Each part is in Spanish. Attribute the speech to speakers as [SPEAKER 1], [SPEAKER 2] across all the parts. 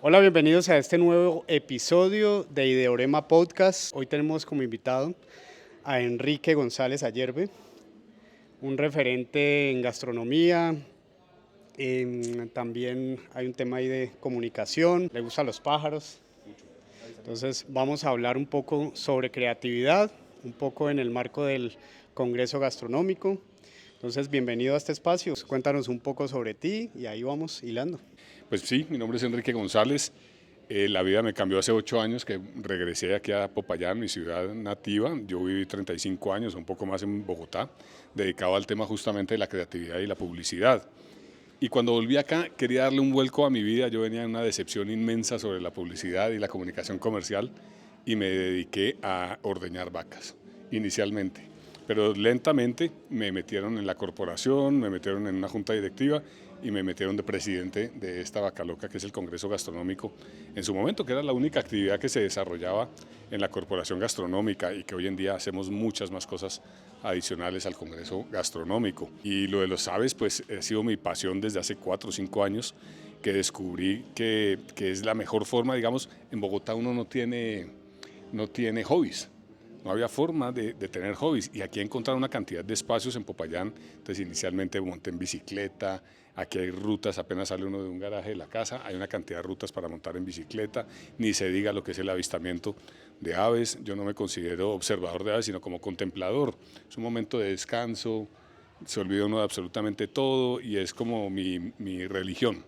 [SPEAKER 1] Hola, bienvenidos a este nuevo episodio de Ideorema Podcast. Hoy tenemos como invitado a Enrique González Ayerbe, un referente en gastronomía. También hay un tema ahí de comunicación, le gustan los pájaros. Entonces vamos a hablar un poco sobre creatividad, un poco en el marco del Congreso Gastronómico. Entonces, bienvenido a este espacio. Cuéntanos un poco sobre ti y ahí vamos hilando.
[SPEAKER 2] Pues sí, mi nombre es Enrique González. La vida me cambió hace 8 años que regresé aquí a Popayán, mi ciudad nativa. Yo viví 35 años, un poco más en Bogotá, dedicado al tema justamente de la creatividad y la publicidad. Y cuando volví acá quería darle un vuelco a mi vida. Yo venía en una decepción inmensa sobre la publicidad y la comunicación comercial y me dediqué a ordeñar vacas inicialmente. Pero lentamente me metieron en la corporación, me metieron en una junta directiva y me metieron de presidente de esta vaca loca que es el Congreso Gastronómico, en su momento que era la única actividad que se desarrollaba en la corporación gastronómica y que hoy en día hacemos muchas más cosas adicionales al Congreso Gastronómico. Y lo de los aves pues ha sido mi pasión desde hace 4 o 5 años que descubrí que es la mejor forma. Digamos, en Bogotá uno no tiene hobbies. No había forma de tener hobbies y aquí he encontrado una cantidad de espacios en Popayán. Entonces inicialmente monté en bicicleta, aquí hay rutas, apenas sale uno de un garaje de la casa, hay una cantidad de rutas para montar en bicicleta, ni se diga lo que es el avistamiento de aves. Yo no me considero observador de aves, sino como contemplador. Es un momento de descanso, se olvida uno de absolutamente todo y es como mi religión.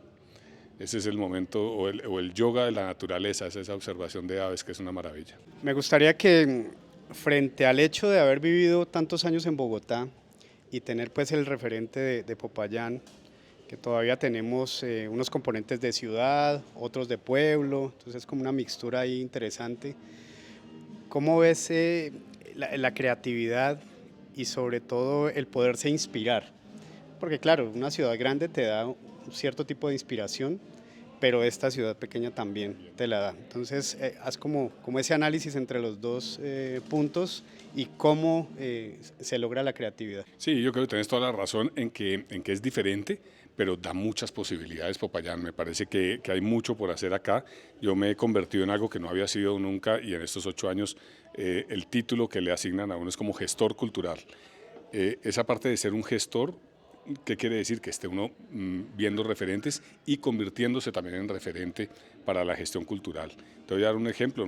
[SPEAKER 2] Ese es el momento, o el yoga de la naturaleza, es esa observación de aves que es una maravilla.
[SPEAKER 1] Me gustaría que frente al hecho de haber vivido tantos años en Bogotá y tener pues el referente de Popayán, que todavía tenemos unos componentes de ciudad, otros de pueblo, entonces es como una mixtura ahí interesante. ¿Cómo ves la creatividad y sobre todo el poderse inspirar? Porque claro, una ciudad grande te da un cierto tipo de inspiración, pero esta ciudad pequeña también te la da. Entonces, haz como ese análisis entre los dos puntos y cómo se logra la creatividad.
[SPEAKER 2] Sí, yo creo que tienes toda la razón en que es diferente, pero da muchas posibilidades Popayán. Me parece que hay mucho por hacer acá. Yo me he convertido en algo que no había sido nunca y en estos 8 años el título que le asignan a uno es como gestor cultural. Esa parte de ser un gestor, ¿qué quiere decir? Que esté uno viendo referentes y convirtiéndose también en referente para la gestión cultural. Te voy a dar un ejemplo.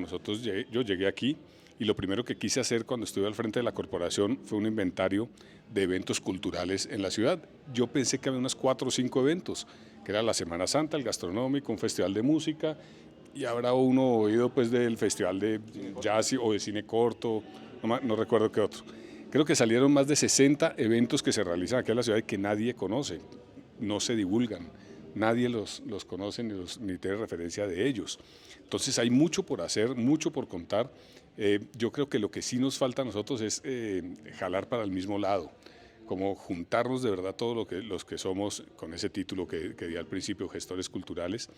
[SPEAKER 2] Yo llegué aquí y lo primero que quise hacer cuando estuve al frente de la corporación fue un inventario de eventos culturales en la ciudad. Yo pensé que había unos 4 o 5 eventos, que era la Semana Santa, el gastronómico, un festival de música, y habrá uno oído pues del festival de jazz o de cine corto, no recuerdo qué otro. Creo que salieron más de 60 eventos que se realizan aquí en la ciudad y que nadie conoce, no se divulgan, nadie los conoce ni tiene referencia de ellos. Entonces hay mucho por hacer, mucho por contar. Yo creo que lo que sí nos falta a nosotros es jalar para el mismo lado, como juntarnos de verdad todos los que somos con ese título que di al principio, gestores culturales,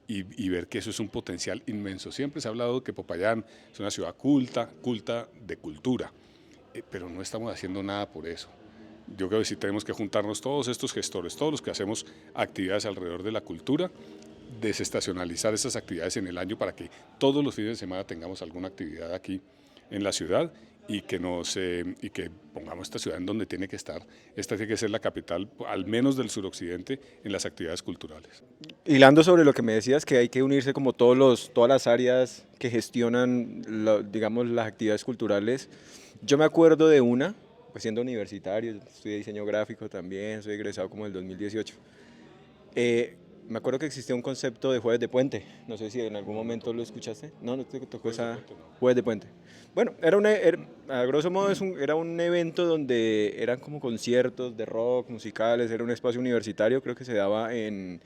[SPEAKER 2] y ver que eso es un potencial inmenso. Siempre se ha hablado de que Popayán es una ciudad culta de cultura, pero no estamos haciendo nada por eso. Yo creo que sí tenemos que juntarnos todos estos gestores, todos los que hacemos actividades alrededor de la cultura, desestacionalizar esas actividades en el año para que todos los fines de semana tengamos alguna actividad aquí en la ciudad y que pongamos esta ciudad en donde tiene que estar. Esta tiene que ser la capital, al menos del suroccidente, en las actividades culturales.
[SPEAKER 3] Hilando sobre lo que me decías, que hay que unirse como todas las áreas que gestionan, digamos, las actividades culturales. Yo me acuerdo de una, pues siendo universitario, estudié diseño gráfico también, soy egresado como del 2018. Eh, Me acuerdo que existía un concepto de jueves de puente, no sé si en algún momento lo escuchaste, no te tocó esa jueves de puente. Bueno, a grosso modo era un evento donde eran como conciertos de rock, musicales, era un espacio universitario, creo que se daba en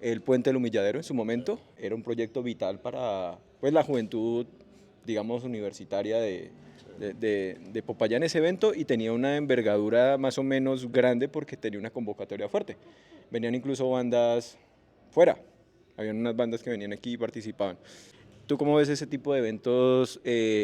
[SPEAKER 3] el Puente del Humilladero en su momento. Era un proyecto vital para pues, la juventud, digamos, universitaria de Popayán ese evento, y tenía una envergadura más o menos grande porque tenía una convocatoria fuerte. Venían incluso bandas fuera, habían unas bandas que venían aquí y participaban. ¿Tú cómo ves ese tipo de eventos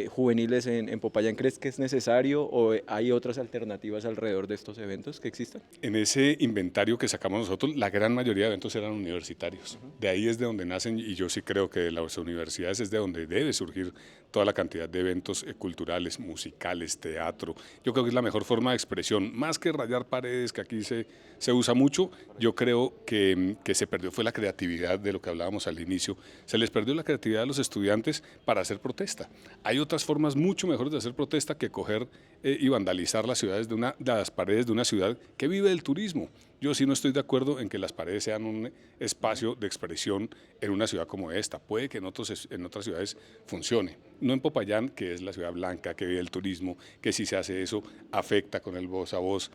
[SPEAKER 3] juveniles en Popayán? ¿Crees que es necesario o hay otras alternativas alrededor de estos eventos que existan?
[SPEAKER 2] En ese inventario que sacamos nosotros, la gran mayoría de eventos eran universitarios. De ahí es de donde nacen, y yo sí creo que de las universidades es de donde debe surgir toda la cantidad de eventos culturales, musicales, teatro. Yo creo que es la mejor forma de expresión, más que rayar paredes, que aquí se usa mucho. Yo creo que se perdió fue la creatividad de lo que hablábamos al inicio. Se les perdió la creatividad a los estudiantes para hacer protesta. Hay otras formas mucho mejores de hacer protesta que coger y vandalizar las ciudades las paredes de una ciudad que vive del turismo. Yo sí no estoy de acuerdo en que las paredes sean un espacio de expresión en una ciudad como esta. Puede que en otras ciudades funcione. No en Popayán, que es la ciudad blanca, que vive del turismo, que si se hace eso afecta con el voz a voz.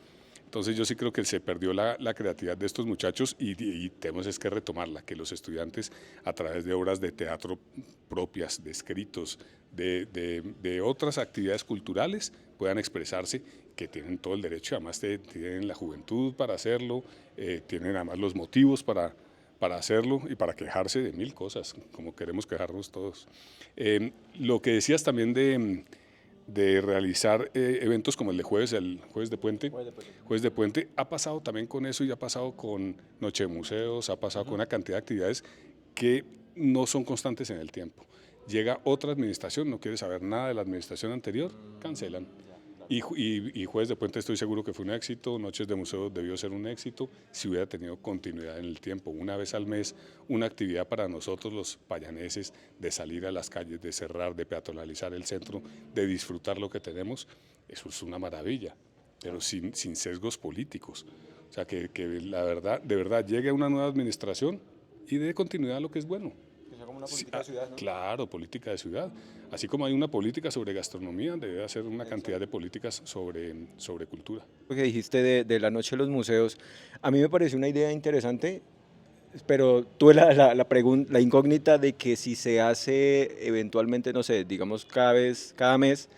[SPEAKER 2] Entonces yo sí creo que se perdió la creatividad de estos muchachos y tenemos es que retomarla, que los estudiantes a través de obras de teatro propias, de escritos, de otras actividades culturales puedan expresarse, que tienen todo el derecho, además tienen la juventud para hacerlo, tienen además los motivos para hacerlo y para quejarse de mil cosas, como queremos quejarnos todos. Lo que decías también de realizar eventos como el Jueves de Puente. Jueves de Puente ha pasado también con eso y ha pasado con Noche de Museos, ha pasado con una cantidad de actividades que no son constantes en el tiempo. Llega otra administración, no quiere saber nada de la administración anterior, cancelan. Y Jueves de Puente estoy seguro que fue un éxito, Noches de Museo debió ser un éxito si hubiera tenido continuidad en el tiempo. Una vez al mes, una actividad para nosotros los payaneses de salir a las calles, de cerrar, de peatonalizar el centro, de disfrutar lo que tenemos, eso es una maravilla, pero sin sesgos políticos. O sea, que la verdad, de verdad, llegue una nueva administración y dé continuidad a lo que es bueno.
[SPEAKER 3] Que sea como una política de ciudad, ¿no?
[SPEAKER 2] Claro, política de ciudad. Así como hay una política sobre gastronomía, debe hacer una cantidad de políticas sobre cultura.
[SPEAKER 3] Lo que dijiste de la noche de los museos, a mí me pareció una idea interesante, pero tuve la incógnita de que si se hace eventualmente, no sé, digamos cada mes,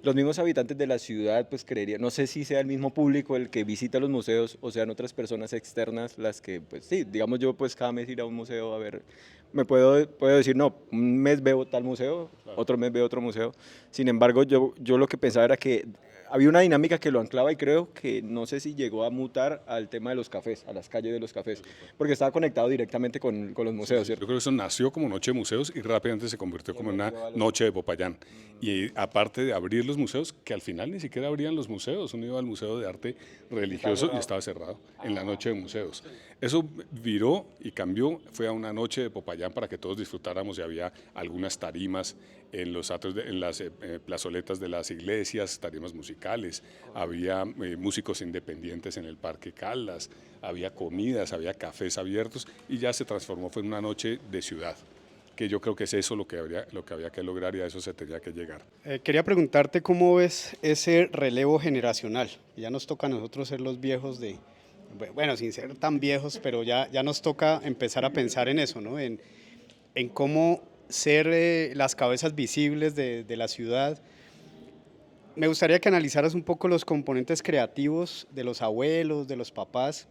[SPEAKER 3] los mismos habitantes de la ciudad, pues creería, no sé si sea el mismo público el que visita los museos o sean otras personas externas las que, pues sí, digamos yo pues cada mes ir a un museo a ver, puedo decir, no, un mes veo tal museo,
[SPEAKER 2] Claro.
[SPEAKER 3] otro mes veo otro museo. Sin embargo, yo lo que pensaba era que había una dinámica que lo anclaba y creo que no sé si llegó a mutar al tema de los cafés, a las calles de los cafés, porque estaba conectado directamente con los museos,
[SPEAKER 2] Yo
[SPEAKER 3] ¿cierto?
[SPEAKER 2] creo que eso nació como Noche de Museos y rápidamente se convirtió como en una Noche de Popayán. Y aparte de abrir los museos, que al final ni siquiera abrían los museos, uno iba al Museo de Arte Religioso y estaba cerrado en la Noche de Museos. Eso viró y cambió, fue a una Noche de Popayán para que todos disfrutáramos y había algunas tarimas en los atrios en las plazoletas de las iglesias, tarimas musicales, había músicos independientes en el Parque Caldas, había comidas, había cafés abiertos y ya se transformó, fue en una noche de ciudad, que yo creo que es eso lo que había que lograr y a eso se tenía que llegar.
[SPEAKER 1] Quería preguntarte cómo ves ese relevo generacional. Ya nos toca a nosotros ser los viejos bueno, sin ser tan viejos, pero ya nos toca empezar a pensar en eso, ¿no? En cómo ser las cabezas visibles de la ciudad. Me gustaría que analizaras un poco los componentes creativos de los abuelos, de los papás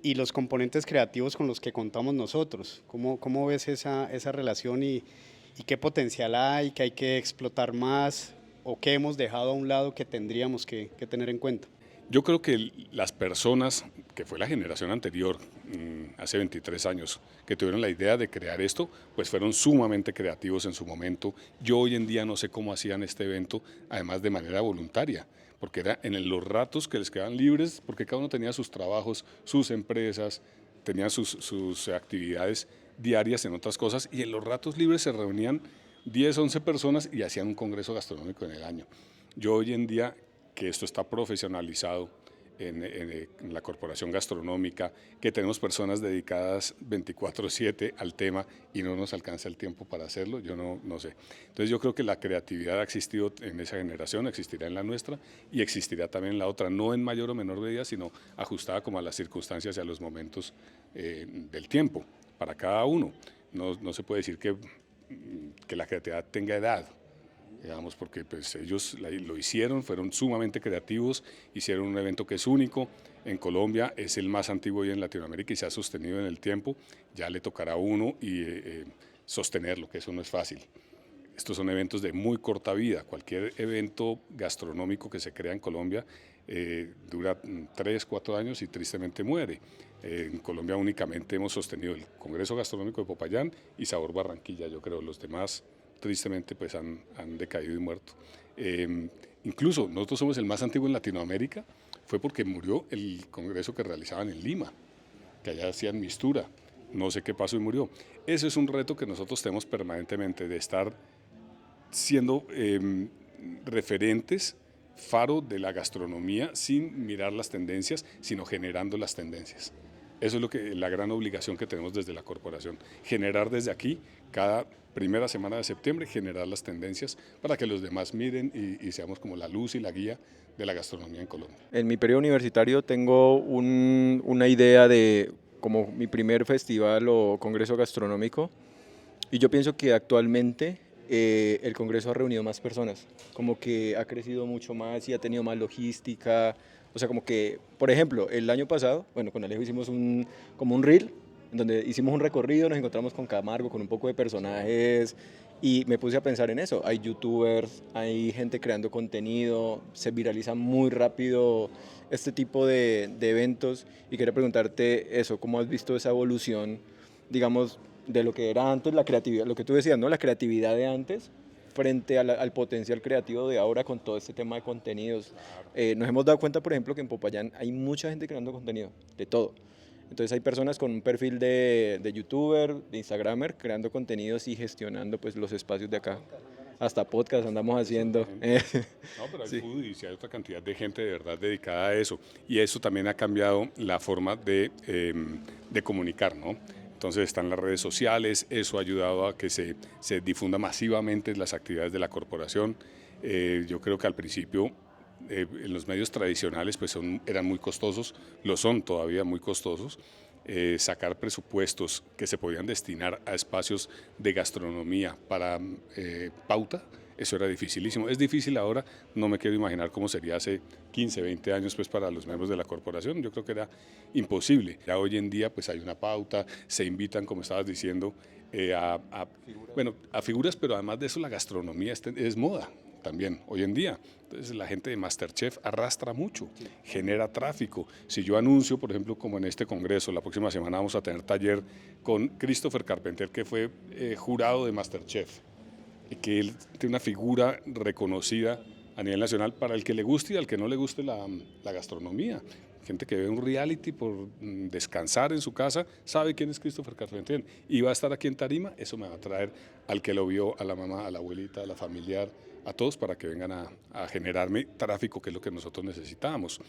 [SPEAKER 1] y los componentes creativos con los que contamos nosotros. ¿Cómo ves esa relación y qué potencial hay, que hay que explotar más o qué hemos dejado a un lado que tendríamos que tener en cuenta?
[SPEAKER 2] Yo creo que las personas, que fue la generación anterior, hace 23 años, que tuvieron la idea de crear esto, pues fueron sumamente creativos en su momento. Yo hoy en día no sé cómo hacían este evento, además de manera voluntaria, porque era en los ratos que les quedaban libres, porque cada uno tenía sus trabajos, sus empresas, tenía sus actividades diarias en otras cosas, y en los ratos libres se reunían 10, 11 personas y hacían un congreso gastronómico en el año. Yo hoy en día, que esto está profesionalizado en la corporación gastronómica, que tenemos personas dedicadas 24/7 al tema y no nos alcanza el tiempo para hacerlo, yo no sé. Entonces yo creo que la creatividad ha existido en esa generación, existirá en la nuestra y existirá también en la otra, no en mayor o menor medida, sino ajustada como a las circunstancias y a los momentos del tiempo, para cada uno. No se puede decir que la creatividad tenga edad, digamos, porque pues ellos lo hicieron, fueron sumamente creativos, hicieron un evento que es único, en Colombia es el más antiguo hoy en Latinoamérica y se ha sostenido en el tiempo, ya le tocará a uno y sostenerlo, que eso no es fácil. estos son eventos de muy corta vida. Cualquier evento gastronómico que se crea en Colombia dura 3, 4 años y tristemente muere. En Colombia únicamente hemos sostenido el Congreso Gastronómico de Popayán y Sabor Barranquilla, yo creo. Los demás tristemente pues han decaído y muerto. Incluso nosotros somos el más antiguo en Latinoamérica, fue porque murió el congreso que realizaban en Lima, que allá hacían mistura, no sé qué pasó y murió. Ese es un reto que nosotros tenemos permanentemente, de estar siendo referentes, faro de la gastronomía, sin mirar las tendencias, sino generando las tendencias. Eso es la gran obligación que tenemos desde la corporación, generar desde aquí, cada primera semana de septiembre, generar las tendencias para que los demás miren y seamos como la luz y la guía de la gastronomía en Colombia.
[SPEAKER 3] En mi periodo universitario tengo una idea de como mi primer festival o congreso gastronómico, y yo pienso que actualmente el congreso ha reunido más personas, como que ha crecido mucho más y ha tenido más logística. O sea, como que, por ejemplo, el año pasado, bueno, con Alejo hicimos como un reel, en donde hicimos un recorrido, nos encontramos con Camargo, con un poco de personajes, y me puse a pensar en eso. Hay youtubers, hay gente creando contenido, se viraliza muy rápido este tipo de eventos, y quería preguntarte eso, ¿cómo has visto esa evolución, digamos, de lo que era antes, la creatividad, lo que tú decías, ¿no? La creatividad de antes frente al potencial creativo de ahora con todo este tema de contenidos? Nos hemos dado cuenta, por ejemplo, que en Popayán hay mucha gente creando contenido, de todo. Entonces hay personas con un perfil de youtuber, de instagramer, creando contenidos y gestionando pues los espacios de acá. Hasta podcast andamos haciendo.
[SPEAKER 2] No, pero hay
[SPEAKER 3] Sí.
[SPEAKER 2] foodies y hay otra cantidad de gente de verdad dedicada a eso. Y eso también ha cambiado la forma de comunicar, ¿no? Entonces están las redes sociales, eso ha ayudado a que se difunda masivamente las actividades de la corporación. Yo creo que al principio en los medios tradicionales pues eran muy costosos, lo son todavía muy costosos. Sacar presupuestos que se podían destinar a espacios de gastronomía para pauta, eso era dificilísimo. Es difícil ahora, no me quiero imaginar cómo sería hace 15, 20 años pues para los miembros de la corporación, yo creo que era imposible. Ya hoy en día pues hay una pauta, se invitan, como estabas diciendo, a figuras, pero además de eso la gastronomía es moda también hoy en día. Entonces la gente de MasterChef arrastra mucho, genera tráfico. Si yo anuncio, por ejemplo, como en este congreso, la próxima semana vamos a tener taller con Christopher Carpenter, que fue jurado de MasterChef, y que él tiene una figura reconocida a nivel nacional para el que le guste y al que no le guste la gastronomía. Gente que ve un reality por descansar en su casa, sabe quién es Christopher Carpenter y va a estar aquí en Tarima, eso me va a traer al que lo vio, a la mamá, a la abuelita, a la familiar, a todos para que vengan a generarme tráfico, que es lo que nosotros necesitamos.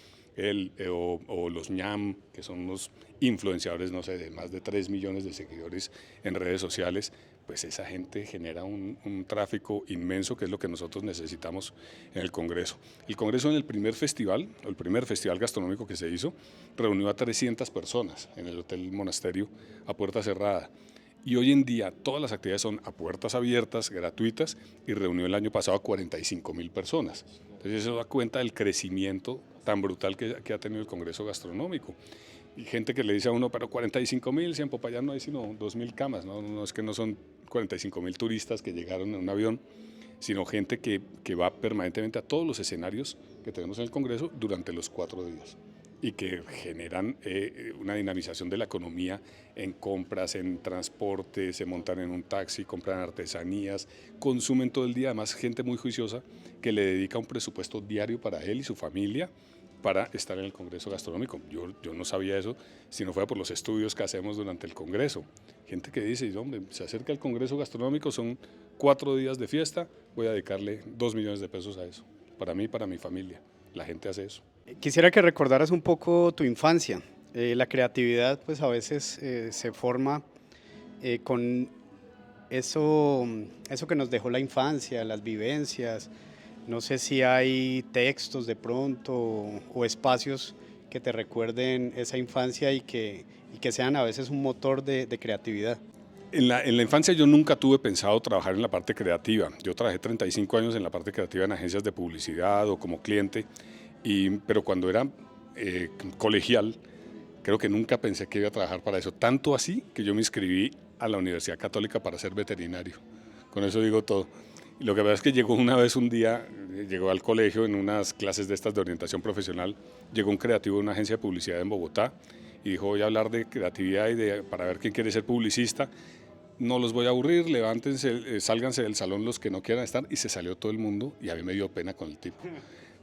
[SPEAKER 2] O los ñam, que son unos influenciadores, no sé, de más de 3 millones de seguidores en redes sociales, pues esa gente genera un tráfico inmenso, que es lo que nosotros necesitamos en el Congreso. El Congreso en el primer festival, o el primer festival gastronómico que se hizo, reunió a 300 personas en el Hotel Monasterio a puerta cerrada. Y hoy en día todas las actividades son a puertas abiertas, gratuitas, y reunió el año pasado a 45.000 personas. Entonces eso da cuenta del crecimiento tan brutal que ha tenido el Congreso Gastronómico. Y gente que le dice a uno, pero 45.000, si en Popayán no hay sino 2.000 camas, ¿no? No es que no son 45.000 turistas que llegaron en un avión, sino gente que va permanentemente a todos los escenarios que tenemos en el Congreso durante los 4 días, y que generan una dinamización de la economía en compras, en transporte, se montan en un taxi, compran artesanías, consumen todo el día, además gente muy juiciosa que le dedica un presupuesto diario para él y su familia para estar en el Congreso Gastronómico. Yo no sabía eso, si no fuera por los estudios que hacemos durante el Congreso. Gente que dice, hombre, se acerca el Congreso Gastronómico, son 4 días de fiesta, voy a dedicarle 2 millones de pesos a eso, para mí y para mi familia. La gente hace eso.
[SPEAKER 1] Quisiera que recordaras un poco tu infancia. La creatividad pues a veces se forma con eso que nos dejó la infancia, las vivencias. No sé si hay textos de pronto o espacios que te recuerden esa infancia y que sean a veces un motor de creatividad.
[SPEAKER 2] En la infancia yo nunca tuve pensado trabajar en la parte creativa. Yo trabajé 35 años en la parte creativa en agencias de publicidad o como cliente, pero cuando era colegial, creo que nunca pensé que iba a trabajar para eso. Tanto así que yo me inscribí a la Universidad Católica para ser veterinario. Con eso digo todo. Y lo que pasa es que llegó una vez un día, llegó al colegio en unas clases de estas de orientación profesional, llegó un creativo de una agencia de publicidad en Bogotá y dijo, voy a hablar de creatividad para ver quién quiere ser publicista. No los voy a aburrir, levántense, sálganse del salón los que no quieran estar, y se salió todo el mundo y a mí me dio pena con el tipo.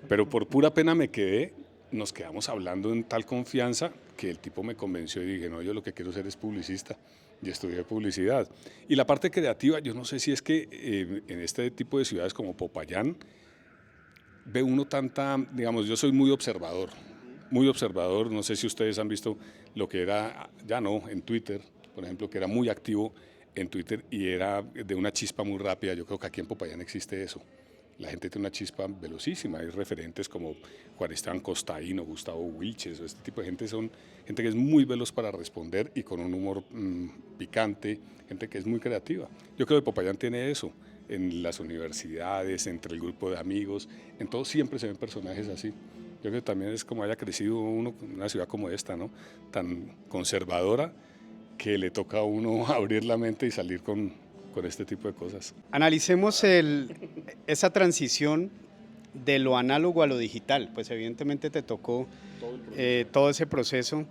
[SPEAKER 2] Pero por pura pena me quedé, nos quedamos hablando en tal confianza que el tipo me convenció y dije, no, yo lo que quiero ser es publicista, y estudié publicidad. Y la parte creativa, yo no sé si es que en este tipo de ciudades como Popayán, ve uno tanta, digamos, yo soy muy observador, no sé si ustedes han visto lo que era, ya no, en Twitter, por ejemplo, que era muy activo en Twitter y era de una chispa muy rápida. Yo creo que aquí en Popayán existe eso. La gente tiene una chispa velocísima. Hay referentes como Juan Esteban Costaíno, Gustavo Wilches, o este tipo de gente son gente que es muy veloz para responder y con un humor picante, gente que es muy creativa. Yo creo que Popayán tiene eso. En las universidades, entre el grupo de amigos, en todo siempre se ven personajes así. Yo creo que también es como haya crecido uno en una ciudad como esta, ¿no? Tan conservadora, que le toca a uno abrir la mente y salir con este tipo de cosas.
[SPEAKER 1] Analicemos esa transición de lo análogo a lo digital, pues evidentemente te tocó todo ese proceso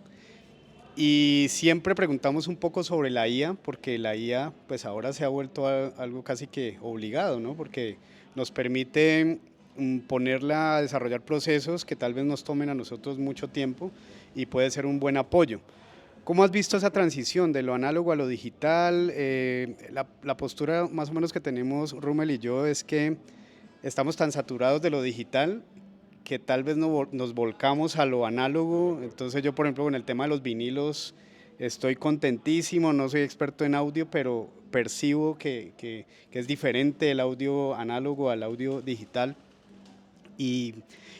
[SPEAKER 1] y siempre preguntamos un poco sobre la IA, porque la IA pues ahora se ha vuelto algo casi que obligado, ¿no? Porque nos permite ponerla a desarrollar procesos que tal vez nos tomen a nosotros mucho tiempo y puede ser un buen apoyo. ¿Cómo has visto esa transición de lo análogo a lo digital? La postura más o menos que tenemos Rommel y yo es que estamos tan saturados de lo digital que tal vez nos volcamos a lo análogo. Entonces yo, por ejemplo, con el tema de los vinilos estoy contentísimo, no soy experto en audio, pero percibo que es diferente el audio análogo al audio digital. Y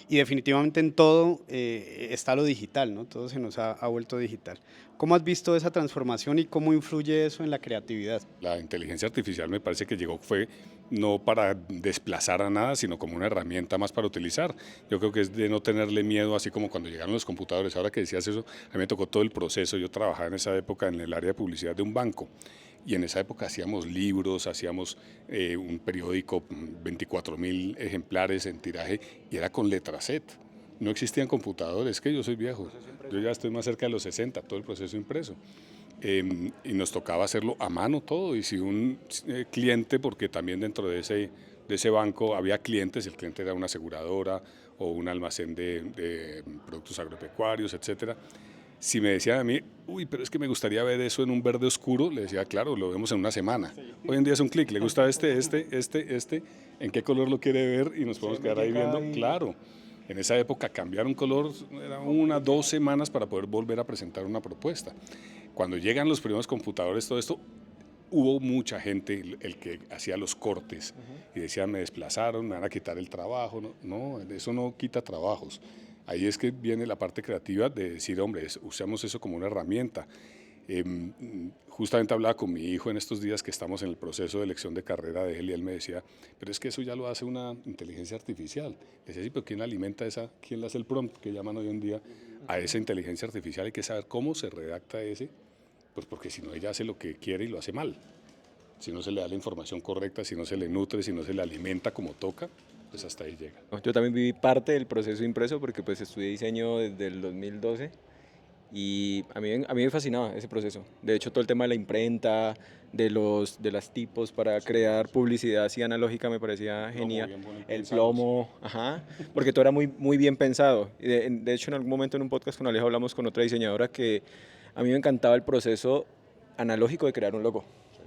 [SPEAKER 1] definitivamente en todo está lo digital, ¿no? Todo se nos ha vuelto digital. ¿Cómo has visto esa transformación y cómo influye eso en la creatividad?
[SPEAKER 2] La inteligencia artificial me parece que llegó fue no para desplazar a nada, sino como una herramienta más para utilizar. Yo creo que es de no tenerle miedo, así como cuando llegaron los computadores. Ahora que decías eso, a mí me tocó todo el proceso. Yo trabajaba en esa época en el área de publicidad de un banco. Y en esa época hacíamos libros, hacíamos un periódico, 24.000 ejemplares en tiraje, y era con letra Z. No existían computadores, es que yo soy viejo, yo ya estoy más cerca de los 60, todo el proceso impreso. Y nos tocaba hacerlo a mano todo, y si un cliente, porque también dentro de ese banco había clientes, el cliente era una aseguradora o un almacén de productos agropecuarios, etcétera. Si me decían a mí, uy, pero es que me gustaría ver eso en un verde oscuro, le decía, claro, lo vemos en una semana. Sí. Hoy en día es un clic, le gusta este, en qué color lo quiere ver y nos podemos quedar ahí viendo, claro. En esa época cambiar un color era 1, 2 semanas para poder volver a presentar una propuesta. Cuando llegan los primeros computadores, todo esto, hubo mucha gente, el que hacía los cortes y decía, me desplazaron, me van a quitar el trabajo. No, eso no quita trabajos. Ahí es que viene la parte creativa de decir, hombre, usamos eso como una herramienta. Justamente hablaba con mi hijo en estos días que estamos en el proceso de elección de carrera de él y él me decía, pero es que eso ya lo hace una inteligencia artificial. Le decía, sí, pero ¿quién alimenta esa, quién le hace el prompt que llaman hoy en día a esa inteligencia artificial? Hay que saber cómo se redacta ese, pues porque si no ella hace lo que quiere y lo hace mal. Si no se le da la información correcta, si no se le nutre, si no se le alimenta como toca, pues hasta ahí llega.
[SPEAKER 3] Yo también viví parte del proceso impreso porque pues estudié diseño desde el 2012 y a mí me fascinaba ese proceso. De hecho, todo el tema de la imprenta, de las tipos para crear publicidad así analógica me parecía genial. El plomo, ajá, porque todo era muy bien pensado. Y de hecho, en algún momento en un podcast con Alejo hablamos con otra diseñadora que a mí me encantaba el proceso analógico de crear un logo.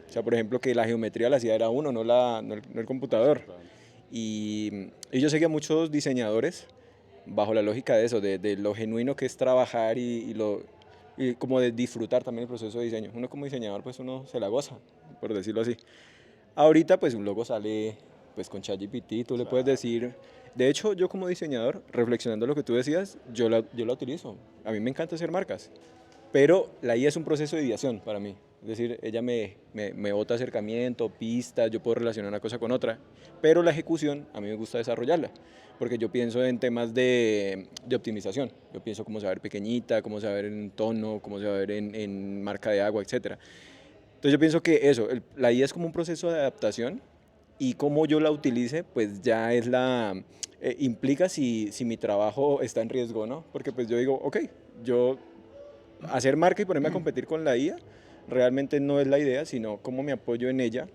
[SPEAKER 3] O sea, por ejemplo, que la geometría la hacía era uno, no el computador. Y yo seguía a muchos diseñadores bajo la lógica de eso, de lo genuino que es trabajar y como de disfrutar también el proceso de diseño. Uno como diseñador, pues uno se la goza, por decirlo así. Ahorita, pues un logo sale pues con ChatGPT, tú le puedes decir... De hecho, yo como diseñador, reflexionando lo que tú decías, yo la utilizo. A mí me encanta hacer marcas, pero la IA es un proceso de ideación para mí. Es decir, ella me bota acercamiento, pistas, yo puedo relacionar una cosa con otra, pero la ejecución a mí me gusta desarrollarla, porque yo pienso en temas de optimización. Yo pienso cómo se va a ver pequeñita, cómo se va a ver en tono, cómo se va a ver en marca de agua, etc. Entonces yo pienso que eso, la IA es como un proceso de adaptación y cómo yo la utilice, pues ya es implica si mi trabajo está en riesgo, ¿no? Porque pues yo digo, ok, yo hacer marca y ponerme a competir con la IA realmente no es la idea, sino cómo me apoyo en ella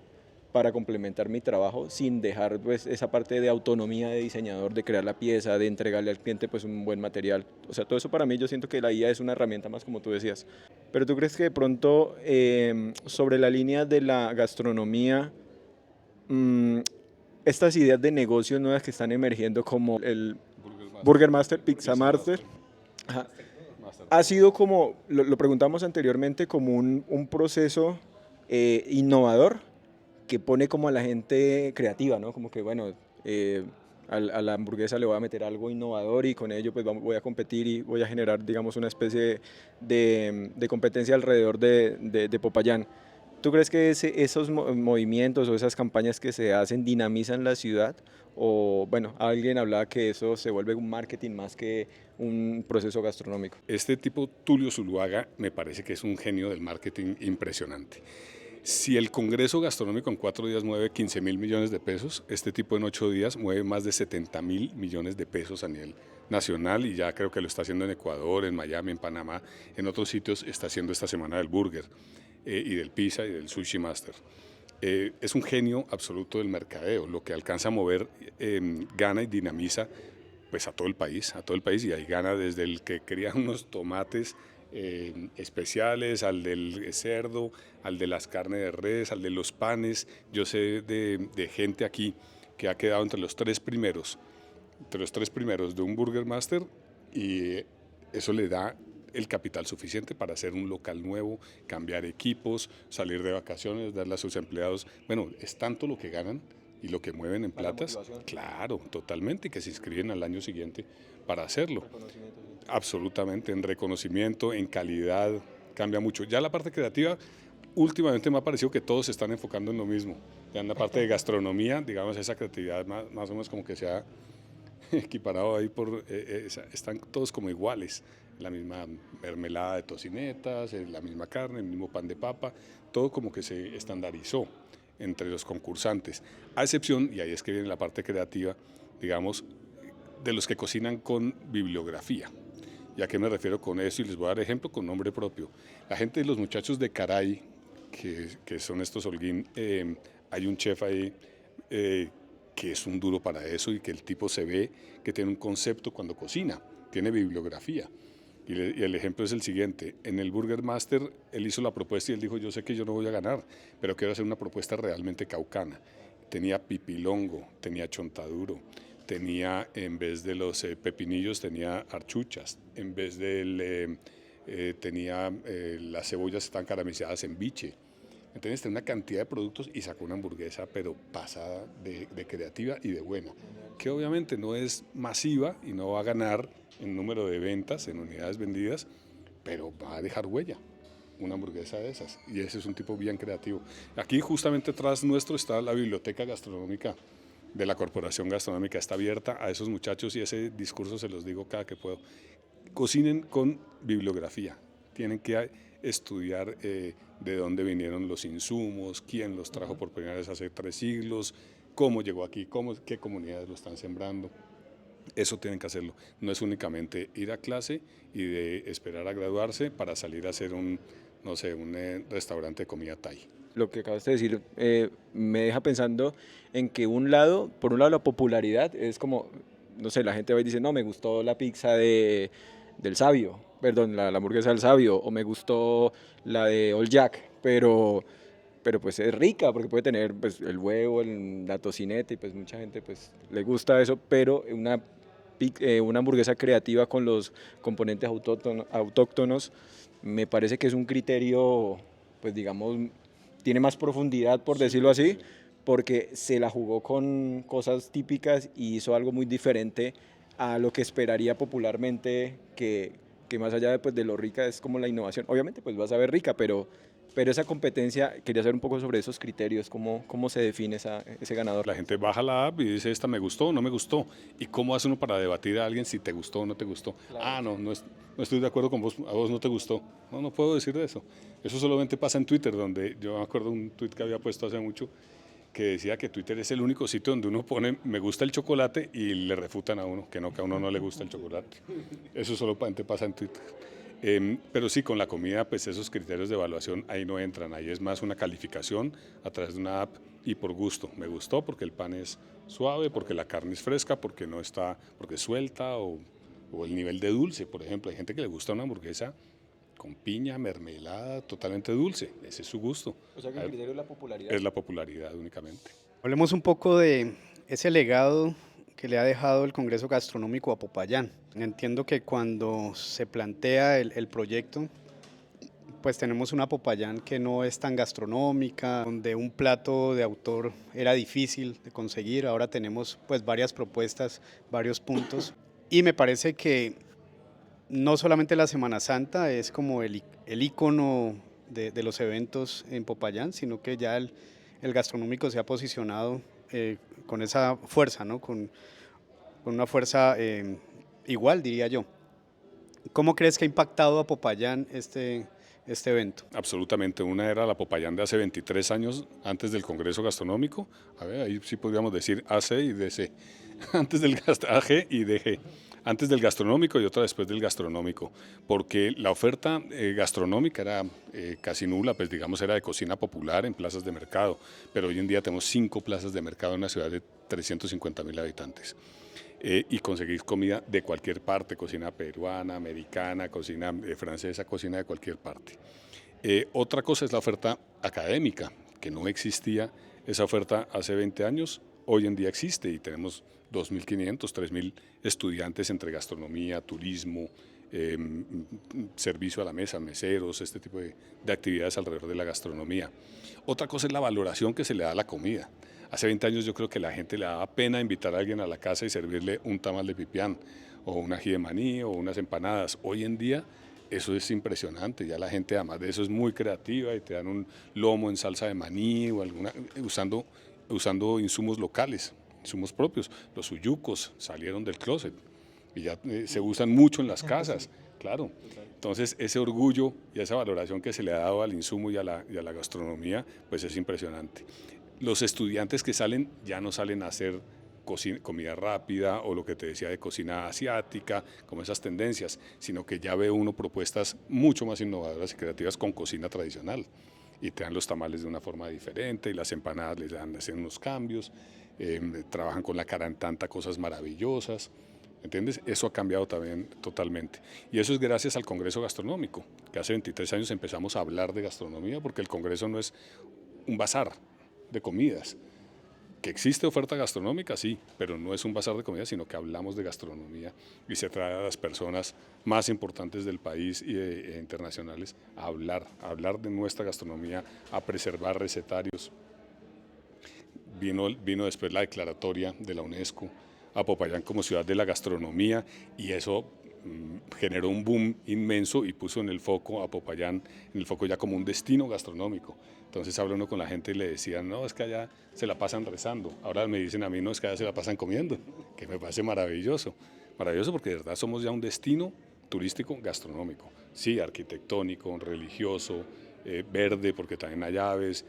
[SPEAKER 3] para complementar mi trabajo sin dejar pues esa parte de autonomía de diseñador, de crear la pieza, de entregarle al cliente pues un buen material. O sea, todo eso para mí yo siento que la IA es una herramienta más como tú decías. Pero tú crees que de pronto sobre la línea de la gastronomía, mmm, estas ideas de negocios nuevas que están emergiendo como el Burger Master, Pizza Master, ajá, ha sido como, lo preguntamos anteriormente, como un proceso innovador que pone como a la gente creativa, ¿no? Como que, bueno, a la hamburguesa le voy a meter algo innovador y con ello pues voy a competir y voy a generar, digamos, una especie de competencia alrededor de Popayán. ¿Tú crees que esos movimientos o esas campañas que se hacen dinamizan la ciudad? O, bueno, alguien hablaba que eso se vuelve un marketing más que un proceso gastronómico.
[SPEAKER 2] Este tipo, Tulio Zuluaga, me parece que es un genio del marketing impresionante. Si el Congreso Gastronómico en 4 días mueve 15.000 millones de pesos, este tipo en 8 días mueve más de 70.000 millones de pesos a nivel nacional y ya creo que lo está haciendo en Ecuador, en Miami, en Panamá, en otros sitios está haciendo esta semana del burger y del pizza y del sushi master. Es un genio absoluto del mercadeo, lo que alcanza a mover gana y dinamiza pues a todo el país y ahí gana desde el que cría unos tomates especiales, al del cerdo, al de las carnes de res, al de los panes. Yo sé de gente aquí que ha quedado entre los tres primeros de un Burger Master y eso le da el capital suficiente para hacer un local nuevo, cambiar equipos, salir de vacaciones, darle a sus empleados. Bueno, es tanto lo que ganan y lo que mueven en platas, claro, totalmente, que se inscriben al año siguiente para hacerlo. Absolutamente, en reconocimiento, en calidad, cambia mucho. Ya la parte creativa, últimamente me ha parecido que todos se están enfocando en lo mismo. Ya en la parte de gastronomía, digamos, esa creatividad más o menos como que se ha equiparado ahí están todos como iguales. La misma mermelada de tocinetas, la misma carne, el mismo pan de papa, todo como que se estandarizó entre los concursantes, a excepción, y ahí es que viene la parte creativa, digamos, de los que cocinan con bibliografía. ¿Y a qué me refiero con eso? Y les voy a dar ejemplo con nombre propio. La gente de los muchachos de Caray, que son estos Holguín, hay un chef ahí que es un duro para eso y que el tipo se ve que tiene un concepto cuando cocina, tiene bibliografía. Y el ejemplo es el siguiente, en el Burger Master él hizo la propuesta y él dijo, yo sé que yo no voy a ganar, pero quiero hacer una propuesta realmente caucana. Tenía pipilongo, tenía chontaduro, tenía en vez de los pepinillos tenía archuchas, en vez de tenía las cebollas están caramelizadas en biche. Entonces tenía una cantidad de productos y sacó una hamburguesa pero pasada de creativa y de buena, que obviamente no es masiva y no va a ganar en número de ventas, en unidades vendidas, pero va a dejar huella una hamburguesa de esas y ese es un tipo bien creativo. Aquí justamente atrás nuestro está la biblioteca gastronómica de la Corporación Gastronómica, está abierta a esos muchachos y ese discurso se los digo cada que puedo. Cocinen con bibliografía, tienen que estudiar de dónde vinieron los insumos, quién los trajo por primera vez hace 3 siglos, cómo llegó aquí, qué comunidades lo están sembrando. Eso tienen que hacerlo. No es únicamente ir a clase y de esperar a graduarse para salir a hacer no sé, un restaurante de comida Thai.
[SPEAKER 3] Lo que acabas de decir me deja pensando en que por un lado la popularidad es como, no sé, la gente va y dice, no, me gustó la pizza del Sabio, perdón, la hamburguesa del Sabio, o me gustó la de Old Jack, pero pues es rica porque puede tener pues, el huevo, la tocineta y pues mucha gente pues le gusta eso, pero una hamburguesa creativa con los componentes autóctonos me parece que es un criterio, pues digamos, tiene más profundidad, por decirlo así, porque se la jugó con cosas típicas y hizo algo muy diferente a lo que esperaría popularmente, que más allá de lo rica es como la innovación. Obviamente pues vas a ver rica, pero esa competencia, quería saber un poco sobre esos criterios, cómo se define ese ganador.
[SPEAKER 2] La gente baja la app y dice, esta me gustó o no me gustó. ¿Y cómo hace uno para debatir a alguien si te gustó o no te gustó? Claro. No estoy de acuerdo con vos, a vos no te gustó. No puedo decir de eso. Eso solamente pasa en Twitter, donde yo me acuerdo un tweet que había puesto hace mucho, que decía que Twitter es el único sitio donde uno pone me gusta el chocolate y le refutan a uno, que a uno no le gusta el chocolate. Eso solamente pasa en Twitter. Pero sí, con la comida, pues esos criterios de evaluación ahí no entran, ahí es más una calificación a través de una app y por gusto. Me gustó porque el pan es suave, porque la carne es fresca, porque no está, porque es suelta o el nivel de dulce, por ejemplo. Hay gente que le gusta una hamburguesa con piña, mermelada, totalmente dulce, ese es su gusto.
[SPEAKER 3] O sea que el criterio es la popularidad.
[SPEAKER 2] Es la popularidad únicamente.
[SPEAKER 1] Hablemos un poco de ese legado que le ha dejado el Congreso Gastronómico a Popayán. Entiendo que cuando se plantea el proyecto, pues tenemos una Popayán que no es tan gastronómica, donde un plato de autor era difícil de conseguir. Ahora tenemos pues varias propuestas, varios puntos. Y me parece que no solamente la Semana Santa es como el ícono de los eventos en Popayán, sino que ya el gastronómico se ha posicionado con esa fuerza, ¿no? Con una fuerza igual, diría yo. ¿Cómo crees que ha impactado a Popayán este evento?
[SPEAKER 2] Absolutamente, una era la Popayán de hace 23 años, antes del Congreso Gastronómico, a ver, ahí sí podríamos decir AC y DC, antes del AG y DG, antes del gastronómico y otra después del gastronómico, porque la oferta gastronómica era casi nula, pues digamos era de cocina popular en plazas de mercado, pero hoy en día tenemos 5 plazas de mercado en una ciudad de 350.000 habitantes. Y conseguir comida de cualquier parte, cocina peruana, americana, cocina francesa, cocina de cualquier parte. Otra cosa es la oferta académica, que no existía esa oferta hace 20 años, hoy en día existe y tenemos 2.500, 3.000 estudiantes entre gastronomía, turismo, servicio a la mesa, meseros, este tipo de actividades alrededor de la gastronomía. Otra cosa es la valoración que se le da a la comida. Hace 20 años yo creo que la gente le daba pena invitar a alguien a la casa y servirle un tamal de pipián o un ají de maní o unas empanadas. Hoy en día eso es impresionante, ya la gente además de eso es muy creativa y te dan un lomo en salsa de maní o usando insumos locales, insumos propios. Los uyucos salieron del closet y ya se usan mucho en las casas, claro. Entonces ese orgullo y esa valoración que se le ha dado al insumo y a la gastronomía, pues es impresionante. Los estudiantes que salen ya no salen a hacer comida rápida o lo que te decía de cocina asiática, como esas tendencias, sino que ya ve uno propuestas mucho más innovadoras y creativas con cocina tradicional. Y te dan los tamales de una forma diferente y las empanadas les hacen unos cambios, trabajan con la carantanta cosas maravillosas. ¿Entiendes? Eso ha cambiado también totalmente. Y eso es gracias al Congreso Gastronómico, que hace 23 años empezamos a hablar de gastronomía, porque el Congreso no es un bazar de comidas. Que existe oferta gastronómica, sí, pero no es un bazar de comidas, sino que hablamos de gastronomía y se trae a las personas más importantes del país e internacionales a hablar de nuestra gastronomía, a preservar recetarios. Vino después la declaratoria de la UNESCO a Popayán como ciudad de la gastronomía y eso generó un boom inmenso y puso en el foco a Popayán, en el foco ya como un destino gastronómico. Entonces habla uno con la gente y le decían, no, es que allá se la pasan rezando. Ahora me dicen a mí, no, es que allá se la pasan comiendo, que me parece maravilloso. Maravilloso porque de verdad somos ya un destino turístico gastronómico. Sí, arquitectónico, religioso, verde, porque también hay aves,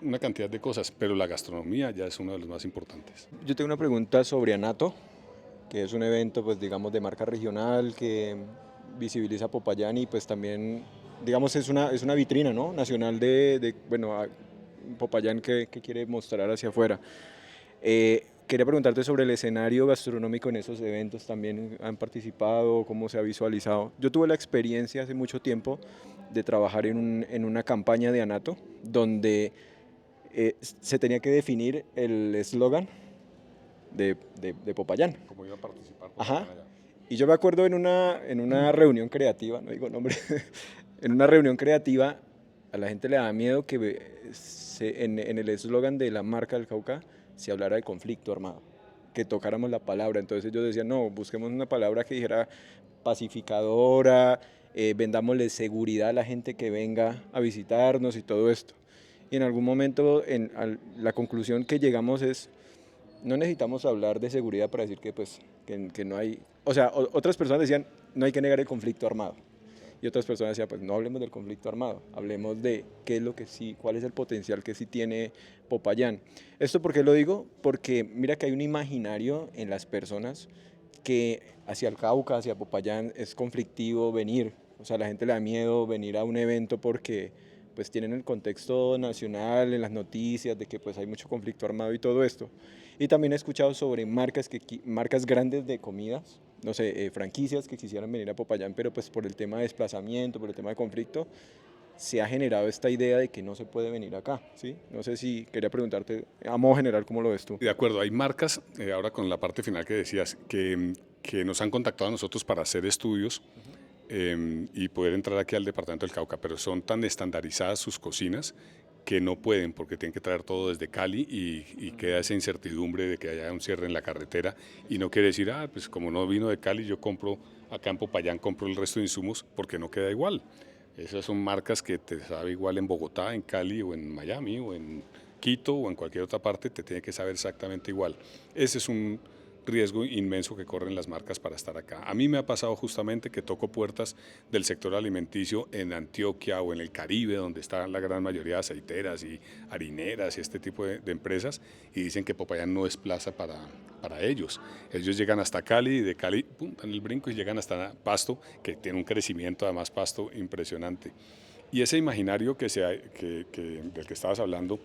[SPEAKER 2] una cantidad de cosas, pero la gastronomía ya es uno de los más importantes.
[SPEAKER 3] Yo tengo una pregunta sobre Anato, que es un evento, pues digamos, de marca regional que visibiliza Popayán y pues también, digamos, es una vitrina, ¿no? Nacional bueno, Popayán que quiere mostrar hacia afuera. Quería preguntarte sobre el escenario gastronómico en esos eventos, ¿también han participado? ¿Cómo se ha visualizado? Yo tuve la experiencia hace mucho tiempo de trabajar en una campaña de Anato, donde se tenía que definir el eslogan de Popayán.
[SPEAKER 2] ¿Cómo iba a participar?
[SPEAKER 3] Ajá. Y yo me acuerdo en una reunión creativa, no digo nombre, en una reunión creativa a la gente le daba miedo que en el eslogan de la marca del Cauca se hablara de conflicto armado, que tocáramos la palabra. Entonces ellos decían, no, busquemos una palabra que dijera pacificadora, vendámosle seguridad a la gente que venga a visitarnos y todo esto. Y en algún momento la conclusión que llegamos es, no necesitamos hablar de seguridad para decir que no hay, o sea, otras personas decían, no hay que negar el conflicto armado. Y y otras personas decían, pues no hablemos del conflicto armado, hablemos de qué es lo que sí, cuál es el potencial que sí tiene Popayán. ¿Esto por qué lo digo? Porque mira que hay un imaginario en las personas que hacia el Cauca, hacia Popayán es conflictivo venir, o sea, la gente le da miedo venir a un evento porque pues tienen el contexto nacional en las noticias de que pues hay mucho conflicto armado y todo esto. Y también he escuchado sobre marcas grandes de comidas, no sé, franquicias que quisieran venir a Popayán, pero pues por el tema de desplazamiento, por el tema de conflicto, se ha generado esta idea de que no se puede venir acá, ¿sí? No sé si quería preguntarte a modo general cómo lo ves tú.
[SPEAKER 2] De acuerdo, hay marcas, ahora con la parte final que decías, que nos han contactado a nosotros para hacer estudios y poder entrar aquí al departamento del Cauca, pero son tan estandarizadas sus cocinas que no pueden porque tienen que traer todo desde Cali y queda esa incertidumbre de que haya un cierre en la carretera y no quiere decir, pues como no vino de Cali, yo compro acá en Popayán, compro el resto de insumos porque no queda igual. Esas son marcas que te sabe igual en Bogotá, en Cali o en Miami o en Quito o en cualquier otra parte, te tiene que saber exactamente igual. Ese es un riesgo inmenso que corren las marcas para estar acá. A mí me ha pasado justamente que toco puertas del sector alimenticio en Antioquia o en el Caribe, donde están la gran mayoría de aceiteras y harineras y este tipo de empresas, y dicen que Popayán no es plaza para ellos. Ellos llegan hasta Cali y de Cali pum, dan el brinco y llegan hasta Pasto, que tiene un crecimiento además Pasto impresionante. Y ese imaginario del que estabas hablando,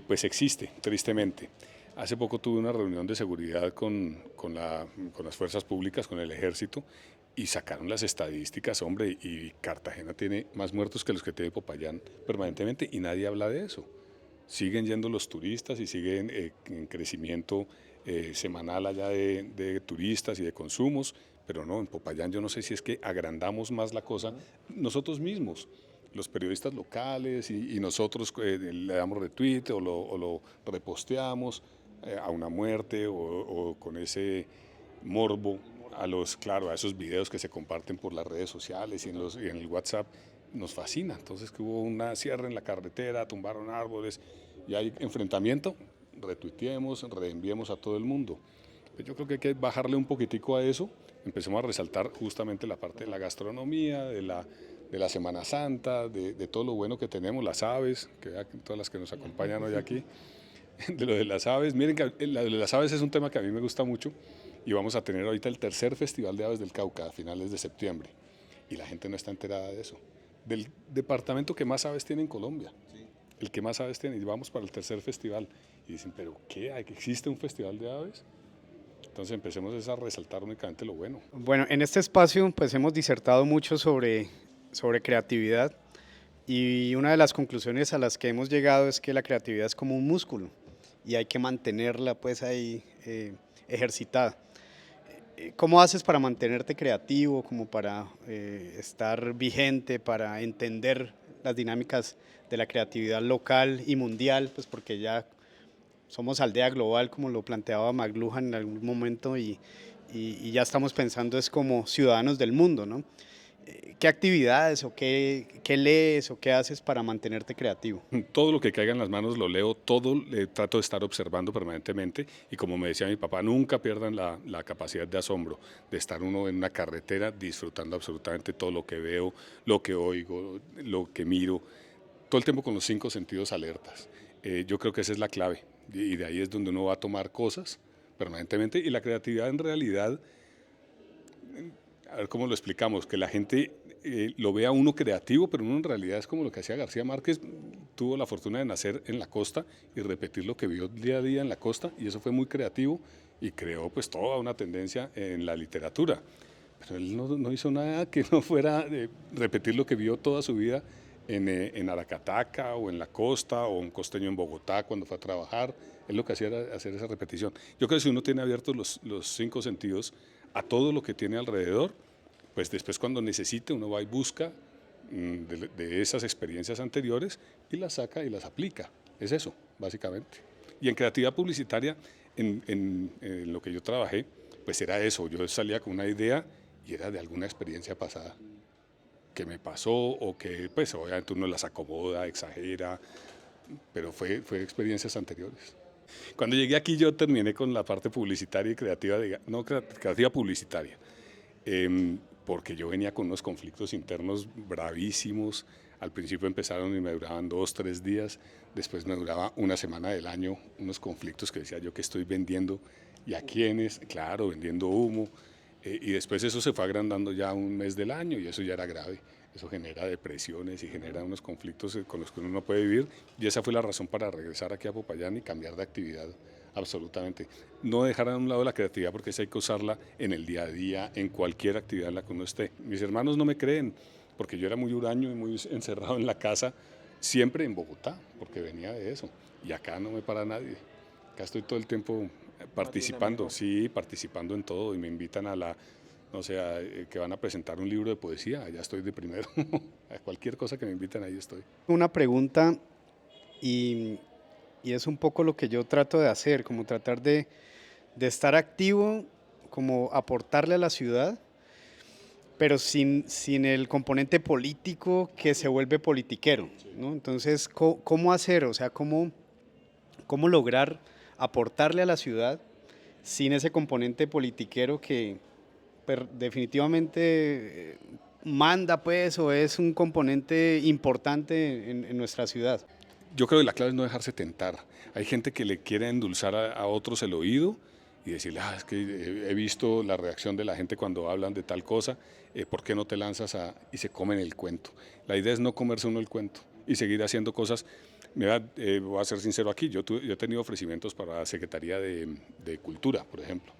[SPEAKER 2] pues existe, tristemente. Hace poco tuve una reunión de seguridad con las fuerzas públicas, con el ejército, y sacaron las estadísticas, hombre, y Cartagena tiene más muertos que los que tiene Popayán permanentemente, y nadie habla de eso. Siguen yendo los turistas y siguen en crecimiento semanal allá de turistas y de consumos, pero no, en Popayán yo no sé si es que agrandamos más la cosa nosotros mismos, los periodistas locales y nosotros le damos retweet o lo reposteamos a una muerte o con ese morbo claro, a esos videos que se comparten por las redes sociales y en el WhatsApp, nos fascina. Entonces que hubo una cierre en la carretera, tumbaron árboles y hay enfrentamiento, retuiteemos, reenviemos a todo el mundo. Yo creo que hay que bajarle un poquitico a eso, empecemos a resaltar justamente la parte de la gastronomía, de la Semana Santa, de todo lo bueno que tenemos, las aves, que todas las que nos acompañan hoy aquí, de lo de las aves. Miren que lo de las aves es un tema que a mí me gusta mucho y vamos a tener ahorita el tercer Festival de Aves del Cauca a finales de septiembre y la gente no está enterada de eso. Del departamento que más aves tiene en Colombia, sí, el que más aves tiene, y vamos para el tercer festival y dicen, pero ¿qué? ¿Existe un festival de aves? Entonces empecemos a resaltar únicamente lo bueno.
[SPEAKER 1] Bueno, en este espacio pues hemos disertado mucho sobre creatividad y una de las conclusiones a las que hemos llegado es que la creatividad es como un músculo y hay que mantenerla pues ahí ejercitada. ¿Cómo haces para mantenerte creativo, como para estar vigente, para entender las dinámicas de la creatividad local y mundial? Pues porque ya somos aldea global, como lo planteaba McLuhan en algún momento, y ya estamos pensando es como ciudadanos del mundo, ¿no? ¿Qué actividades o qué lees o qué haces para mantenerte creativo?
[SPEAKER 2] Todo lo que caiga en las manos lo leo, todo trato de estar observando permanentemente y como me decía mi papá, nunca pierdan la capacidad de asombro, de estar uno en una carretera disfrutando absolutamente todo lo que veo, lo que oigo, lo que miro, todo el tiempo con los 5 sentidos alertas. Yo creo que esa es la clave y de ahí es donde uno va a tomar cosas permanentemente y la creatividad en realidad, a ver cómo lo explicamos, que la gente lo vea uno creativo, pero uno en realidad es como lo que hacía García Márquez, tuvo la fortuna de nacer en la costa y repetir lo que vio día a día en la costa y eso fue muy creativo y creó pues toda una tendencia en la literatura. Pero él no hizo nada que no fuera repetir lo que vio toda su vida en Aracataca o en la costa o un costeño en Bogotá cuando fue a trabajar. Él lo que hacía era hacer esa repetición. Yo creo que si uno tiene abiertos los 5 sentidos a todo lo que tiene alrededor, pues después cuando necesite uno va y busca de esas experiencias anteriores y las saca y las aplica. Es eso, básicamente. Y en creatividad publicitaria, en lo que yo trabajé, pues era eso. Yo salía con una idea y era de alguna experiencia pasada que me pasó o que pues obviamente uno las acomoda, exagera, pero fue experiencias anteriores. Cuando llegué aquí yo terminé con la parte publicitaria y creativa, no creativa publicitaria. porque yo venía con unos conflictos internos bravísimos. Al principio empezaron y me duraban 2, 3 días, después me duraba una semana del año, unos conflictos que decía yo que estoy vendiendo y a quiénes, claro, vendiendo humo, y después eso se fue agrandando ya un mes del año y eso ya era grave. Eso genera depresiones y genera unos conflictos con los que uno no puede vivir, y esa fue la razón para regresar aquí a Popayán y cambiar de actividad. Absolutamente. No dejar a un lado la creatividad, porque esa hay que usarla en el día a día, en cualquier actividad en la que uno esté. Mis hermanos no me creen, porque yo era muy huraño y muy encerrado en la casa, siempre en Bogotá, porque venía de eso. Y acá no me para nadie. Acá estoy todo el tiempo participando, sí, participando en todo, y me invitan a no sé, que van a presentar un libro de poesía, allá estoy de primero. A cualquier cosa que me inviten, ahí estoy.
[SPEAKER 1] Una pregunta, y, y es un poco lo que yo trato de hacer, como tratar de estar activo, como aportarle a la ciudad, pero sin el componente político que se vuelve politiquero, ¿no? Entonces, ¿cómo hacer? O sea, ¿cómo lograr aportarle a la ciudad sin ese componente politiquero que definitivamente manda, pues, o es un componente importante en nuestra ciudad?
[SPEAKER 2] Yo creo que la clave es no dejarse tentar. Hay gente que le quiere endulzar a otros el oído y decirle, es que he visto la reacción de la gente cuando hablan de tal cosa, ¿por qué no te lanzas y se comen el cuento? La idea es no comerse uno el cuento y seguir haciendo cosas. Mira, voy a ser sincero aquí, yo he tenido ofrecimientos para la Secretaría de Cultura, por ejemplo.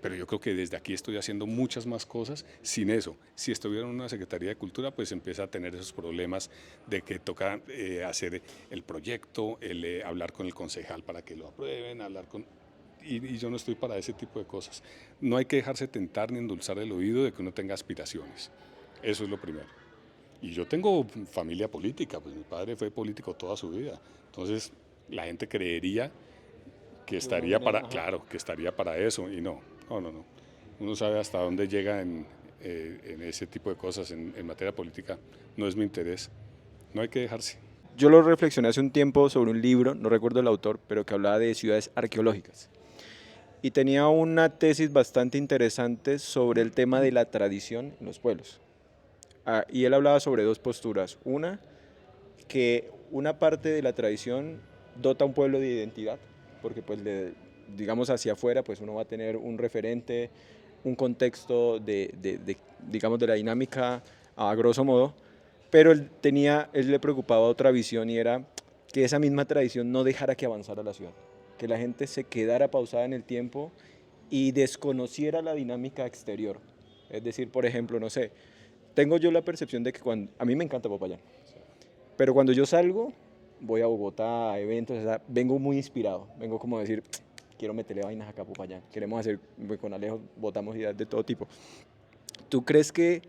[SPEAKER 2] Pero yo creo que desde aquí estoy haciendo muchas más cosas sin eso. Si estuviera en una Secretaría de Cultura, pues empieza a tener esos problemas de que toca hacer el proyecto, hablar con el concejal para que lo aprueben, y yo no estoy para ese tipo de cosas. No hay que dejarse tentar ni endulzar el oído de que uno tenga aspiraciones. Eso es lo primero. Y yo tengo familia política, pues mi padre fue político toda su vida. Entonces la gente creería que estaría claro, que estaría para eso, y no. Uno sabe hasta dónde llega en ese tipo de cosas, en materia política. No es mi interés. No hay que dejarse.
[SPEAKER 3] Yo lo reflexioné hace un tiempo sobre un libro, no recuerdo el autor, pero que hablaba de ciudades arqueológicas. Y tenía una tesis bastante interesante sobre el tema de la tradición en los pueblos. Y él hablaba sobre dos posturas. Una, que una parte de la tradición dota a un pueblo de identidad, porque pues digamos hacia afuera pues uno va a tener un referente, un contexto digamos de la dinámica a grosso modo, pero él le preocupaba otra visión, y era que esa misma tradición no dejara que avanzara la ciudad, que la gente se quedara pausada en el tiempo y desconociera la dinámica exterior. Es decir, por ejemplo, no sé, tengo yo la percepción de que a mí me encanta Popayán, pero cuando yo salgo, voy a Bogotá a eventos, o sea, vengo muy inspirado, vengo como a decir, quiero meterle vainas acá a Popayán, queremos hacer, con Alejo botamos ideas de todo tipo. ¿Tú crees que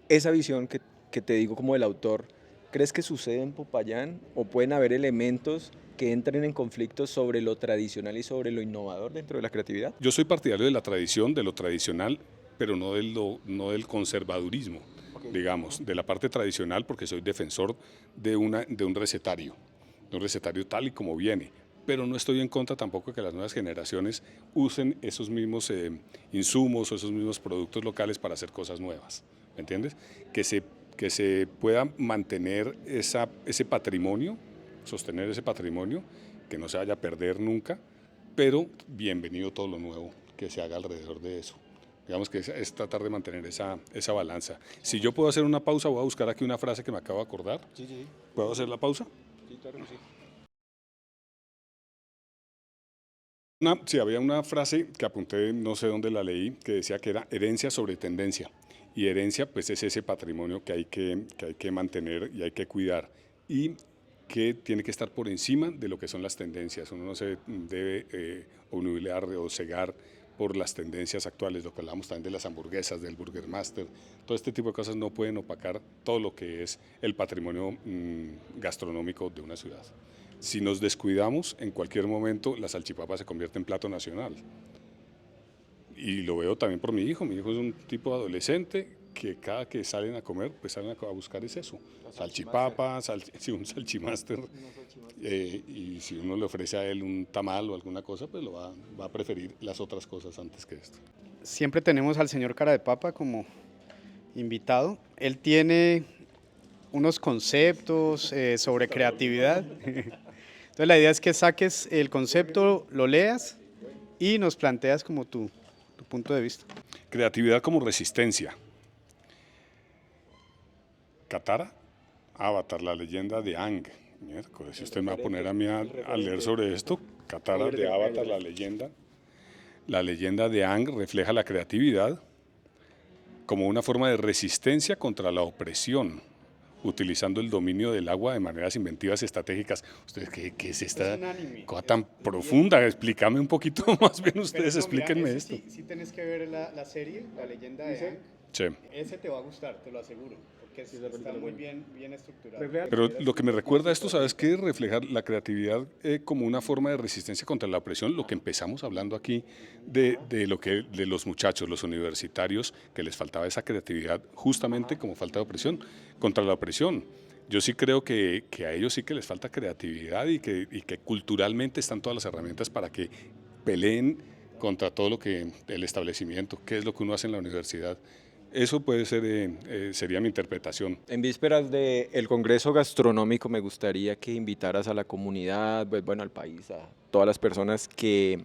[SPEAKER 3] esa visión que te digo como del autor, crees que sucede en Popayán, o pueden haber elementos que entren en conflicto sobre lo tradicional y sobre lo innovador dentro de la creatividad?
[SPEAKER 2] Yo soy partidario de la tradición, de lo tradicional, pero no del conservadurismo, digamos, de la parte tradicional, porque soy defensor de un recetario tal y como viene. Pero no estoy en contra tampoco de que las nuevas generaciones usen esos mismos insumos o esos mismos productos locales para hacer cosas nuevas, ¿me entiendes? Que se pueda mantener ese patrimonio, sostener ese patrimonio, que no se vaya a perder nunca, pero bienvenido todo lo nuevo que se haga alrededor de eso. Digamos que es tratar de mantener esa balanza. Si yo puedo hacer una pausa, voy a buscar aquí una frase que me acabo de acordar.
[SPEAKER 3] Sí.
[SPEAKER 2] ¿Puedo hacer la pausa?
[SPEAKER 3] Sí, claro que sí.
[SPEAKER 2] Sí, había una frase que apunté, no sé dónde la leí, que decía que era herencia sobre tendencia. Y herencia, pues, es ese patrimonio que hay que mantener y hay que cuidar, y que tiene que estar por encima de lo que son las tendencias. Uno no se debe obnubilar o cegar por las tendencias actuales, lo que hablamos también de las hamburguesas, del Burger Master. Todo este tipo de cosas no pueden opacar todo lo que es el patrimonio gastronómico de una ciudad. Si nos descuidamos, en cualquier momento la salchipapa se convierte en plato nacional. Y lo veo también por mi hijo. Mi hijo es un tipo adolescente que cada que salen a comer, pues salen a buscar es eso. Salchipapa, un salchimaster. Y si uno le ofrece a él un tamal o alguna cosa, pues lo va a preferir las otras cosas antes que esto.
[SPEAKER 1] Siempre tenemos al señor Cara de Papa como invitado. Él tiene unos conceptos sobre creatividad. Entonces la idea es que saques el concepto, lo leas y nos planteas como tu punto de vista.
[SPEAKER 2] Creatividad como resistencia. Katara, Avatar, la leyenda de Aang. Miércoles, si usted me va a poner a mí a leer sobre esto, Katara de Avatar, la leyenda. La leyenda de Aang refleja la creatividad como una forma de resistencia contra la opresión, utilizando el dominio del agua de maneras inventivas y estratégicas. ¿Ustedes qué es esta cosa tan profunda? Explícame un poquito más bien ustedes, explíquenme esto.
[SPEAKER 1] Sí tienes que ver la serie, La leyenda de Aang.
[SPEAKER 2] Sí.
[SPEAKER 1] Ese te va a gustar, te lo aseguro, porque está muy bien estructurado.
[SPEAKER 2] Pero lo que me recuerda esto, ¿sabes qué? Reflejar la creatividad como una forma de resistencia contra la opresión, lo que empezamos hablando aquí de los muchachos, los universitarios, que les faltaba esa creatividad justamente como falta de opresión, contra la opresión. Yo sí creo que a ellos sí que les falta creatividad y que culturalmente están todas las herramientas para que peleen contra todo lo que el establecimiento, qué es lo que uno hace en la universidad. Eso puede ser, sería mi interpretación.
[SPEAKER 3] En vísperas del Congreso Gastronómico me gustaría que invitaras a la comunidad, pues, bueno, al país, a todas las personas que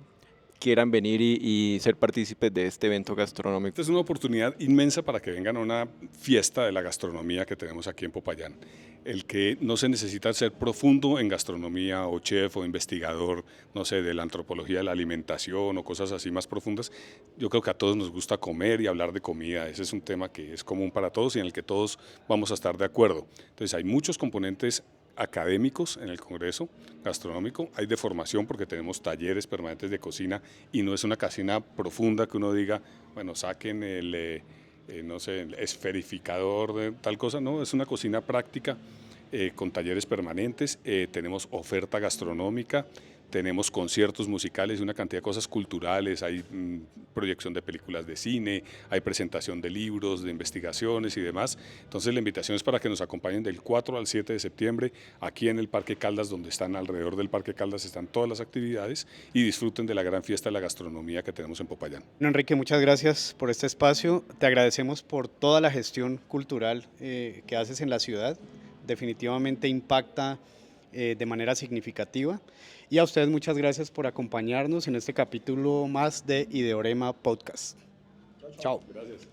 [SPEAKER 3] quieran venir y ser partícipes de este evento gastronómico.
[SPEAKER 2] Esta es una oportunidad inmensa para que vengan a una fiesta de la gastronomía que tenemos aquí en Popayán. El que no se necesita ser profundo en gastronomía o chef o investigador, no sé, de la antropología de la alimentación o cosas así más profundas. Yo creo que a todos nos gusta comer y hablar de comida. Ese es un tema que es común para todos y en el que todos vamos a estar de acuerdo. Entonces hay muchos componentes académicos en el Congreso Gastronómico, hay de formación porque tenemos talleres permanentes de cocina y no es una cocina profunda que uno diga, bueno, saquen no sé, el esferificador de tal cosa, no, es una cocina práctica con talleres permanentes, tenemos oferta gastronómica, tenemos conciertos musicales y una cantidad de cosas culturales, hay proyección de películas de cine, hay presentación de libros, de investigaciones y demás. Entonces la invitación es para que nos acompañen del 4 al 7 de septiembre aquí en el Parque Caldas, donde están alrededor del Parque Caldas están todas las actividades y disfruten de la gran fiesta de la gastronomía que tenemos en Popayán.
[SPEAKER 1] Bueno, Enrique, muchas gracias por este espacio. Te agradecemos por toda la gestión cultural que haces en la ciudad. Definitivamente impacta de manera significativa. Y a ustedes muchas gracias por acompañarnos en este capítulo más de Ideorema Podcast. Chao.
[SPEAKER 2] Gracias.